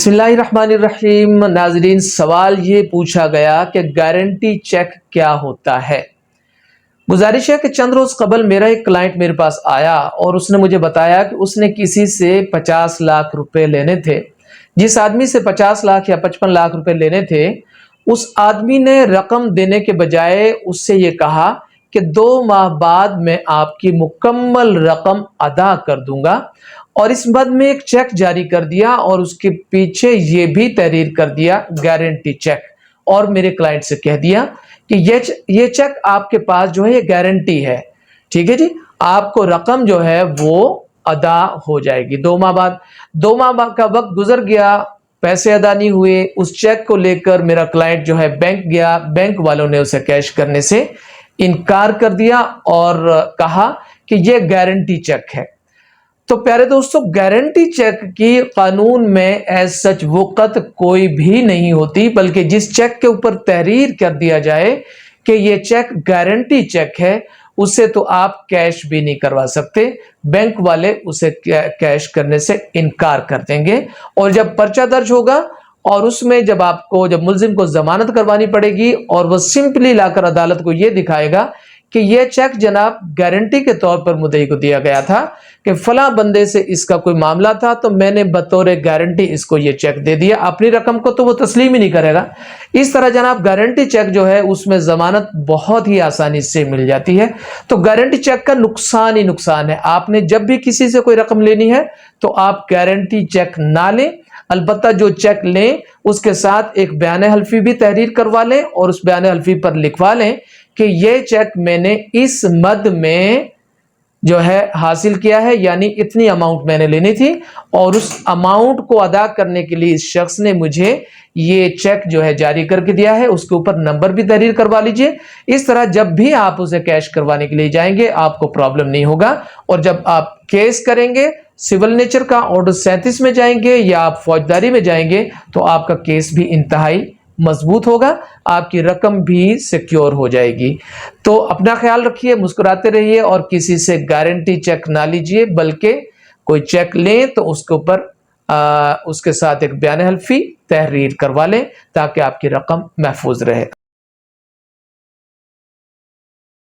बिस्मिल्लाहिर्रहमानिर्रहीम। नाजरीन, सवाल ये पूछा गया कि गारंटी चेक क्या होता है। गुजारिश है कि चंद रोज कबल मेरा एक क्लाइंट मेरे पास आया और उसने मुझे बताया कि उसने किसी से 50 लाख रुपए लेने थे। जिस आदमी से 50 लाख या 55 लाख रुपए लेने थे, उस आदमी ने रकम देने के बजाय उससे ये कहा कि 2 माह बाद मैं आपकी मुकम्मल रकम अदा कर दूंगा, और इस मद में एक चेक जारी कर दिया और उसके पीछे ये भी तहरीर कर दिया गारंटी चेक, और मेरे क्लाइंट से कह दिया कि ये चेक आपके पास जो है ये गारंटी है, ठीक है जी, आपको रकम जो है वो अदा हो जाएगी 2 माह बाद। 2 माह का वक्त गुजर गया, पैसे अदा नहीं हुए। उस चेक को लेकर मेरा क्लाइंट जो है बैंक गया, बैंक वालों ने उसे कैश करने से इनकार कर दिया और कहा कि यह गारंटी चेक है। तो प्यारे दोस्तों, गारंटी चेक की कानून में एज सच वक़्त कोई भी नहीं होती, बल्कि जिस चेक के ऊपर तहरीर कर दिया जाए कि यह चेक गारंटी चेक है, उससे तो आप कैश भी नहीं करवा सकते। बैंक वाले उसे कैश करने से इनकार कर देंगे। और जब पर्चा दर्ज होगा और उसमें जब मुल्जिम को जमानत करवानी पड़ेगी और वह सिंपली लाकर अदालत को यह दिखाएगा कि यह चेक जनाब गारंटी के तौर पर मुद्दई को दिया गया था कि फला बंदे से इसका कोई मामला था, तो मैंने बतौर गारंटी इसको यह चेक दे दिया, अपनी रकम को तो वो तस्लीम ही नहीं करेगा। इस तरह जनाब गारंटी चेक जो है उसमें जमानत बहुत ही आसानी से मिल जाती है। तो गारंटी चेक का नुकसान ही नुकसान है। आपने जब भी किसी से कोई रकम लेनी है तो आप गारंटी चेक ना लें, अलबत्ता जो चेक लें उसके साथ एक बयान हल्फी भी तहरीर करवा लें और उस बयान हल्फी पर लिखवा लें कि यह चेक मैंने इस मद में जो है हासिल किया है, यानी इतनी अमाउंट मैंने लेनी थी और उस अमाउंट को अदा करने के लिए इस शख्स ने मुझे ये चेक जो है जारी करके दिया है, उसके ऊपर नंबर भी तहरीर करवा लीजिए। इस तरह जब भी आप उसे कैश करवाने के लिए जाएंगे आपको प्रॉब्लम नहीं होगा। और जब आप केस करेंगे, सिविल नेचर का ऑर्डर 37 में जाएंगे या आप फौजदारी में जाएंगे, तो आपका केस भी इंतहाई मजबूत होगा, आपकी रकम भी सिक्योर हो जाएगी। तो अपना ख्याल रखिए, मुस्कुराते रहिए और किसी से गारंटी चेक ना लीजिए, बल्कि कोई चेक लें तो उसके ऊपर उसके साथ एक बयान हल्फी तहरीर करवा लें ताकि आपकी रकम महफूज रहे।